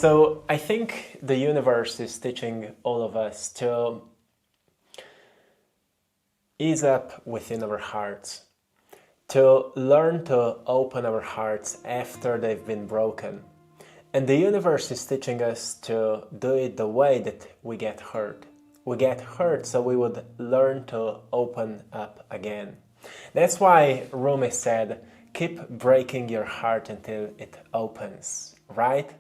So I think the universe is teaching all of us to ease up within our hearts, to learn to open our hearts after they've been broken. And the universe is teaching us to do it the way that we get hurt. We get hurt so we would learn to open up again. That's why Rumi said, keep breaking your heart until it opens, right?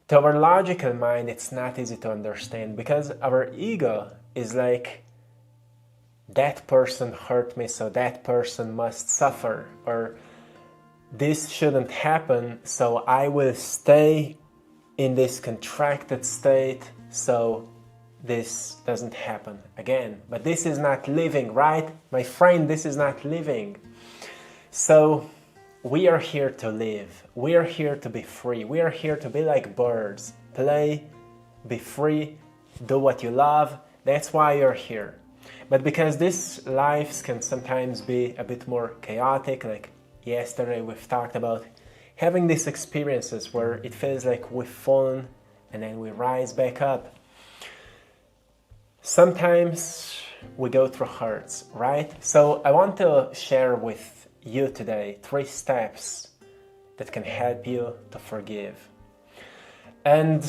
To our logical mind, it's not easy to understand because our ego is like, that person hurt me, so that person must suffer, or this shouldn't happen, so I will stay in this contracted state so this doesn't happen again. But this is not living, right? My friend, this is not living. So we are here to live. We are here to be free. We are here to be like birds. Play, be free, do what you love. That's why you're here. But because these lives can sometimes be a bit more chaotic, like yesterday we've talked about having these experiences where it feels like we've fallen and then we rise back up. Sometimes we go through hurts, right? So I want to share with you today 3 steps that can help you to forgive. And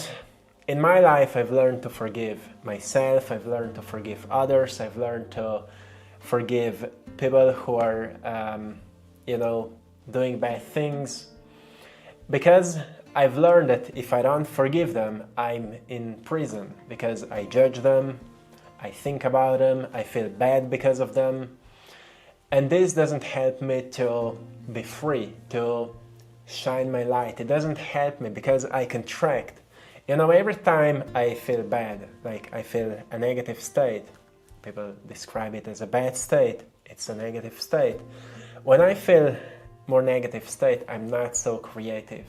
in my life, I've learned to forgive myself, I've learned to forgive others, I've learned to forgive people who are, doing bad things. Because I've learned that if I don't forgive them, I'm in prison because I judge them, I think about them, I feel bad because of them. And this doesn't help me to be free, to shine my light. It doesn't help me because I contract. Every time I feel bad, like I feel a negative state, people describe it as a bad state, it's a negative state. When I feel more negative state, I'm not so creative.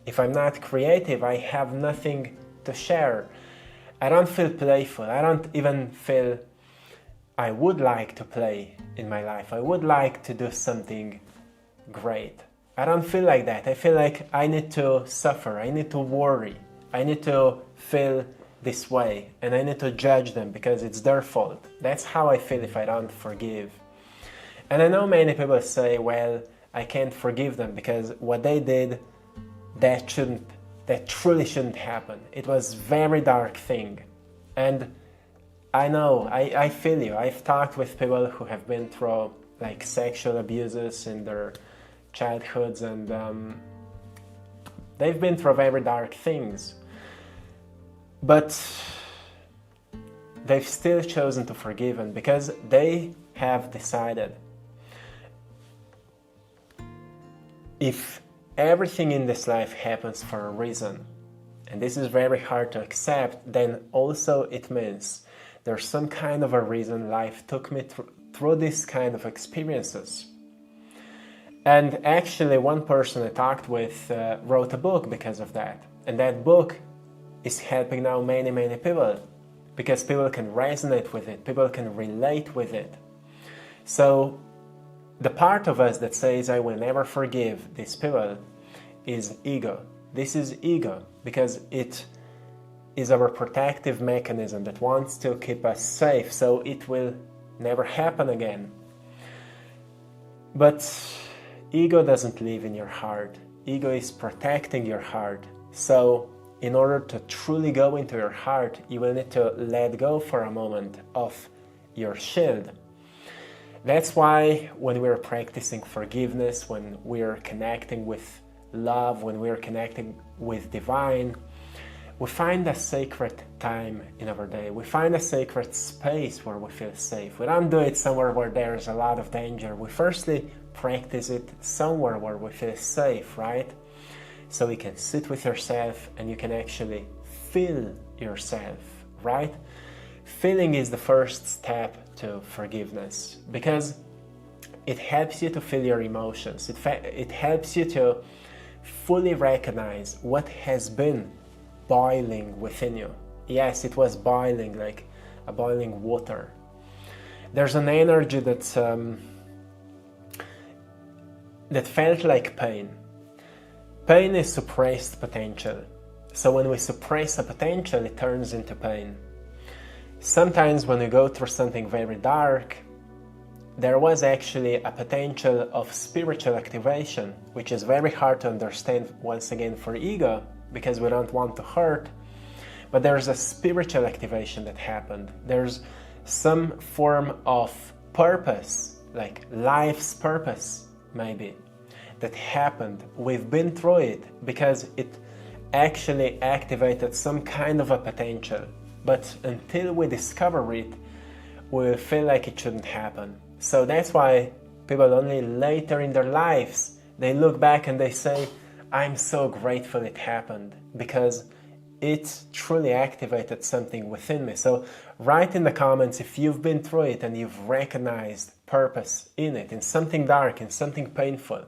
If I'm not creative, I have nothing to share. I don't feel playful. I don't even feel I would like to play in my life. I would like to do something great. I don't feel like that. I feel like I need to suffer. I need to worry. I need to feel this way. And I need to judge them because it's their fault. That's how I feel if I don't forgive. And I know many people say, well, I can't forgive them because what they did, that truly shouldn't happen. It was a very dark thing. And I know, I feel you. I've talked with people who have been through like sexual abuses in their childhoods, and they've been through very dark things. But they've still chosen to forgive, and because they have decided if everything in this life happens for a reason, and this is very hard to accept, then also it means there's some kind of a reason life took me through this kind of experiences. And actually one person I talked with wrote a book because of that. And that book is helping now many, many people because people can resonate with it, people can relate with it. So the part of us that says, I will never forgive these people is ego. This is ego because it is our protective mechanism that wants to keep us safe so it will never happen again. But ego doesn't live in your heart. Ego is protecting your heart. So in order to truly go into your heart, you will need to let go for a moment of your shield. That's why when we're practicing forgiveness, when we're connecting with love, when we're connecting with divine, we find a sacred time in our day. We find a sacred space where we feel safe. We don't do it somewhere where there's a lot of danger. We firstly practice it somewhere where we feel safe, right? So you can sit with yourself and you can actually feel yourself, right? Feeling is the first step to forgiveness because it helps you to feel your emotions. It helps you to fully recognize what has been boiling within you. Yes, it was boiling, like a boiling water. There's an energy that felt like pain. Pain is suppressed potential. So when we suppress a potential, it turns into pain. Sometimes when we go through something very dark, there was actually a potential of spiritual activation, which is very hard to understand once again for ego, because we don't want to hurt. But there's a spiritual activation that happened. There's some form of purpose, like life's purpose, maybe, that happened. We've been through it because it actually activated some kind of a potential. But until we discover it, we feel like it shouldn't happen. So that's why people only later in their lives, they look back and they say, I'm so grateful it happened, because it truly activated something within me. So write in the comments if you've been through it and you've recognized purpose in it, in something dark, in something painful.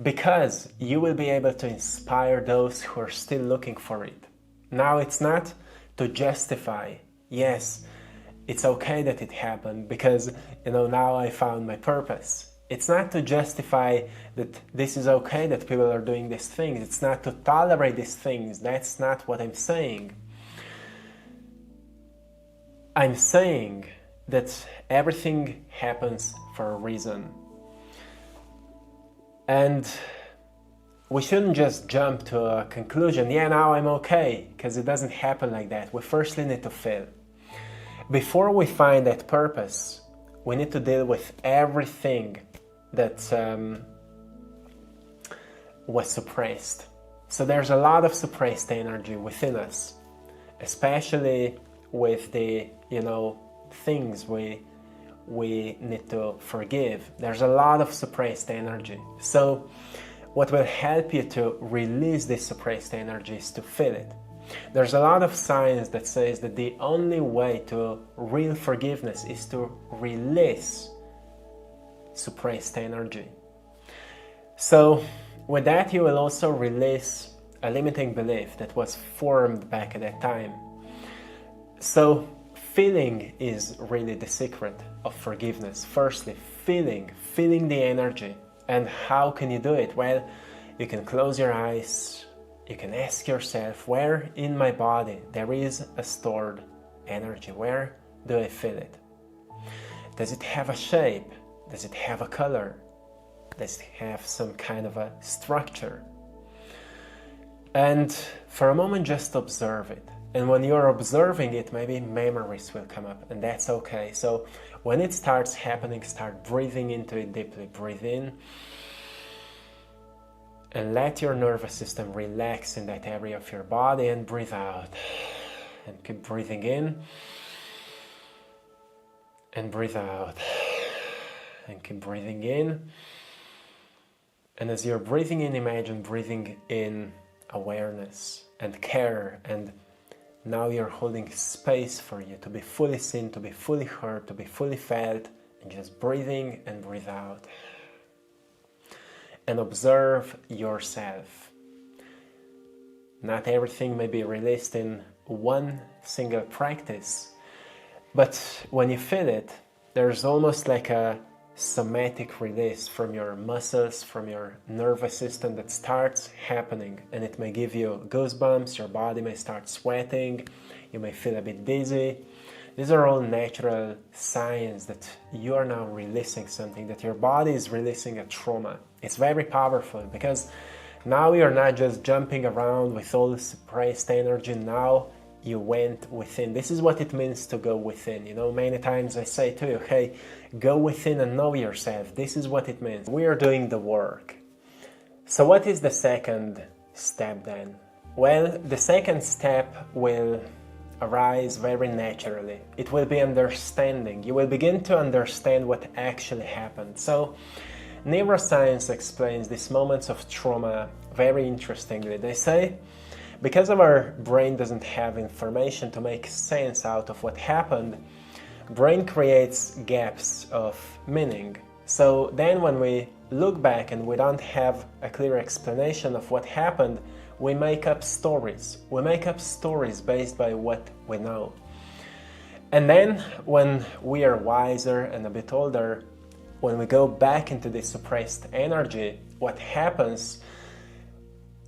Because you will be able to inspire those who are still looking for it. Now it's not to justify, yes, it's okay that it happened because, now I found my purpose. It's not to justify that this is okay that people are doing these things. It's not to tolerate these things. That's not what I'm saying. I'm saying that everything happens for a reason. And we shouldn't just jump to a conclusion, yeah, now I'm okay, because it doesn't happen like that. We firstly need to feel. Before we find that purpose, we need to deal with everything that was suppressed. So there's a lot of suppressed energy within us, especially with the, things we need to forgive. There's a lot of suppressed energy. So what will help you to release this suppressed energy is to feel it. There's a lot of science that says that the only way to real forgiveness is to release suppressed energy. So with that, you will also release a limiting belief that was formed back at that time. So feeling is really the secret of forgiveness. Firstly, feeling the energy. And how can you do it? Well, you can close your eyes. You can ask yourself, where in my body there is a stored energy? Where do I feel it? Does it have a shape? Does it have a color? Does it have some kind of a structure? And for a moment, just observe it. And when you're observing it, maybe memories will come up, and that's okay. So when it starts happening, start breathing into it deeply. Breathe in. And let your nervous system relax in that area of your body, and breathe out. And keep breathing in. And breathe out. And keep breathing in. And as you're breathing in, imagine breathing in awareness and care. And now you're holding space for you to be fully seen, to be fully heard, to be fully felt. And just breathing and breathe out. And observe yourself. Not everything may be released in one single practice, but when you feel it, there's almost like a somatic release from your muscles, from your nervous system that starts happening, and it may give you goosebumps, your body may start sweating, you may feel a bit dizzy. These are all natural signs that you are now releasing something, that your body is releasing a trauma. It's very powerful because now you're not just jumping around with all the suppressed energy. Now you went within. This is what it means to go within. Many times I say to you, hey, go within and know yourself. This is what it means. We are doing the work. So what is the second step then? Well, the second step will arise very naturally. It will be understanding. You will begin to understand what actually happened. So neuroscience explains these moments of trauma very interestingly. They say because our brain doesn't have information to make sense out of what happened, brain creates gaps of meaning. So then when we look back and we don't have a clear explanation of what happened, we make up stories. We make up stories based by what we know. And then when we are wiser and a bit older, when we go back into the suppressed energy, what happens,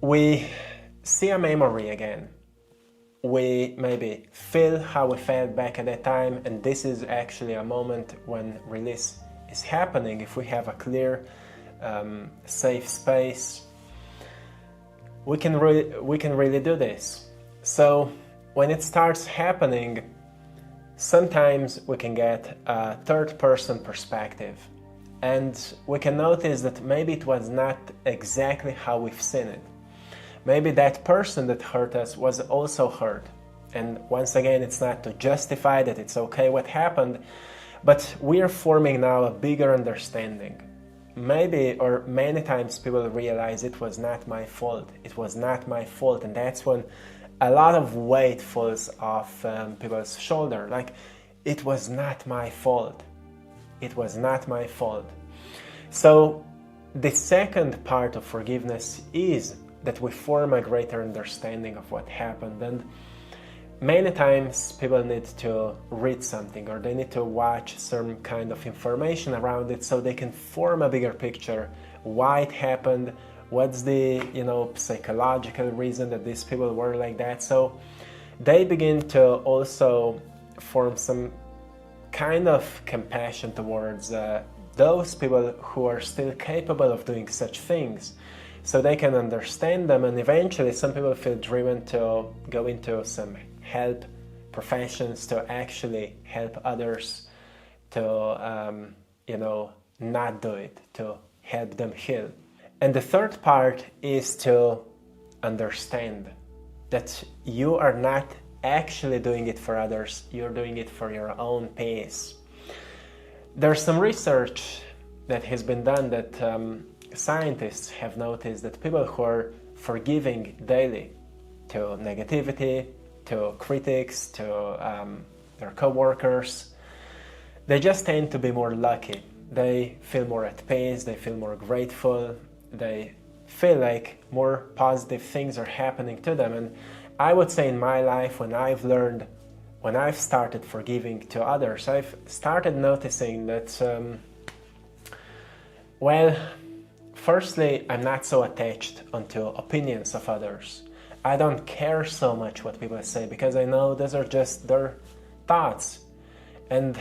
we see a memory again. We maybe feel how we felt back at that time, and this is actually a moment when release is happening. If we have a clear, safe space, we can really do this. So when it starts happening, sometimes we can get a third-person perspective, and we can notice that maybe it was not exactly how we've seen it. Maybe that person that hurt us was also hurt. And once again, it's not to justify that it's okay what happened, but we are forming now a bigger understanding. Maybe, or many times, people realize it was not my fault. It was not my fault, and that's when a lot of weight falls off people's shoulder. Like, it was not my fault. It was not my fault. So the second part of forgiveness is that we form a greater understanding of what happened. And many times people need to read something, or they need to watch some kind of information around it so they can form a bigger picture, why it happened, what's the psychological reason that these people were like that. So they begin to also form some kind of compassion towards those people who are still capable of doing such things, so they can understand them. And eventually some people feel driven to go into some help professions to actually help others to not do it, to help them heal. And the third part is to understand that you are not actually doing it for others, you're doing it for your own pace. There's some research that has been done that scientists have noticed that people who are forgiving daily to negativity, to critics, to their co-workers, they just tend to be more lucky. They feel more at peace, they feel more grateful, they feel like more positive things are happening to them. And I would say in my life, when I've started forgiving to others, I've started noticing that, firstly, I'm not so attached onto opinions of others. I don't care so much what people say, because I know those are just their thoughts. And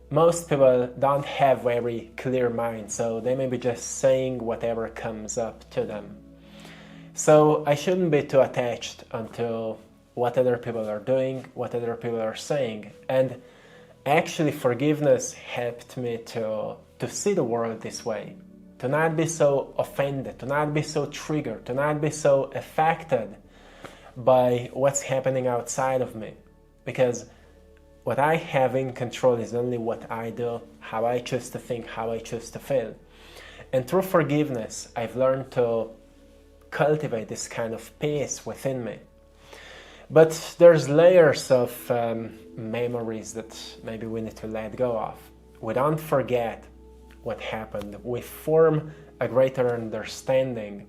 most people don't have very clear minds, so they may be just saying whatever comes up to them. So I shouldn't be too attached onto what other people are doing, what other people are saying. And actually forgiveness helped me to see the world this way, to not be so offended, to not be so triggered, to not be so affected by what's happening outside of me. Because what I have in control is only what I do, how I choose to think, how I choose to feel. And through forgiveness, I've learned to cultivate this kind of peace within me. But there's layers of memories that maybe we need to let go of. We don't forget what happened. We form a greater understanding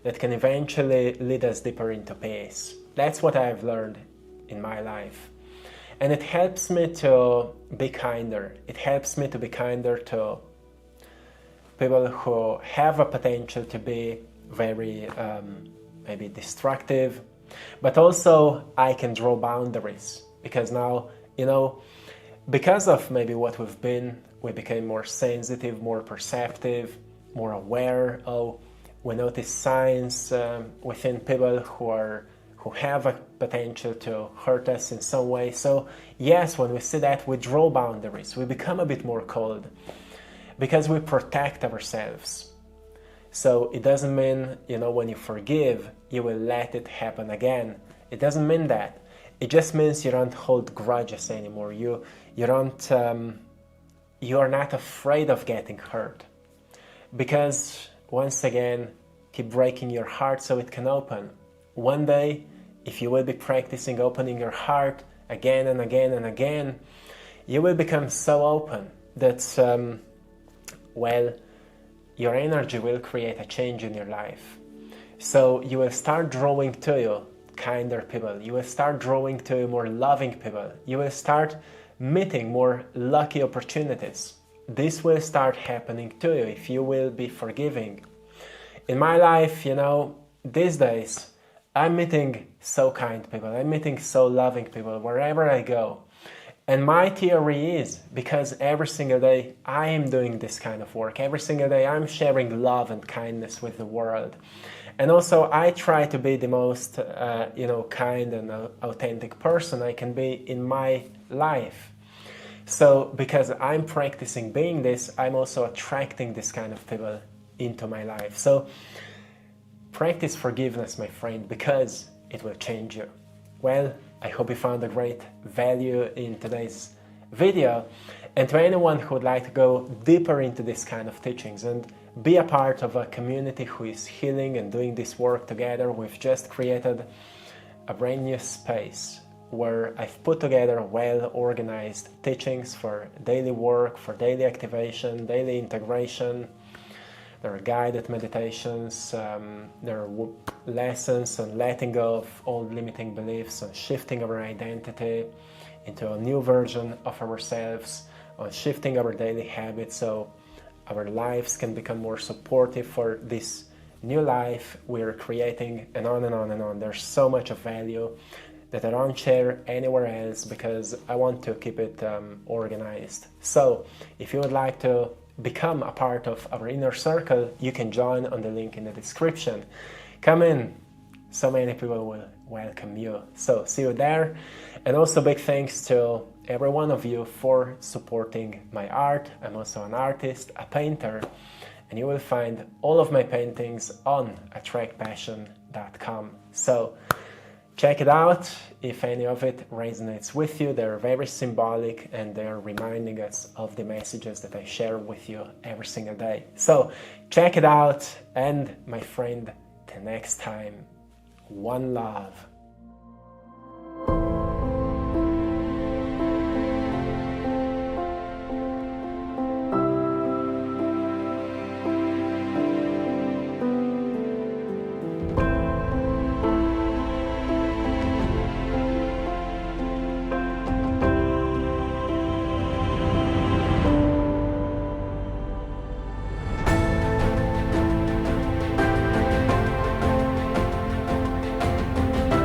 that can eventually lead us deeper into peace. That's what I've learned in my life. And it helps me to be kinder. It helps me to be kinder to people who have a potential to be very maybe destructive. But also I can draw boundaries, because now, because of maybe what we became more sensitive, more perceptive, more aware. We notice signs within people who have a potential to hurt us in some way. So yes, when we see that, we draw boundaries. We become a bit more cold because we protect ourselves. So it doesn't mean, when you forgive, you will let it happen again. It doesn't mean that. It just means you don't hold grudges anymore. You are not afraid of getting hurt. Because, once again, keep breaking your heart so it can open. One day, if you will be practicing opening your heart again and again and again, you will become so open that, your energy will create a change in your life. So you will start drawing to you kinder people. You will start drawing to you more loving people. You will start meeting more lucky opportunities. This will start happening to you if you will be forgiving. In my life, these days, I'm meeting so kind people, I'm meeting so loving people wherever I go. And my theory is, because every single day I am doing this kind of work, every single day I'm sharing love and kindness with the world. And also I try to be the most, kind and authentic person I can be in my life. So because I'm practicing being this, I'm also attracting this kind of people into my life. So practice forgiveness, my friend, because it will change you. Well, I hope you found a great value in today's video. And to anyone who would like to go deeper into this kind of teachings and be a part of a community who is healing and doing this work together, we've just created a brand new space where I've put together well-organized teachings for daily work, for daily activation, daily integration. There are guided meditations, there are lessons on letting go of old limiting beliefs, on shifting our identity into a new version of ourselves, on shifting our daily habits so our lives can become more supportive for this new life we're creating, and on and on and on. There's so much of value that I don't share anywhere else because I want to keep it organized. So if you would like to become a part of our inner circle, you can join on the link in the description. Come in, so many people will welcome you. So see you there. And also big thanks to every one of you for supporting my art. I'm also an artist, a painter, and you will find all of my paintings on AttractPassion.com. So check it out if any of it resonates with you. They're very symbolic and they're reminding us of the messages that I share with you every single day. So check it out, and my friend, till next time, one love.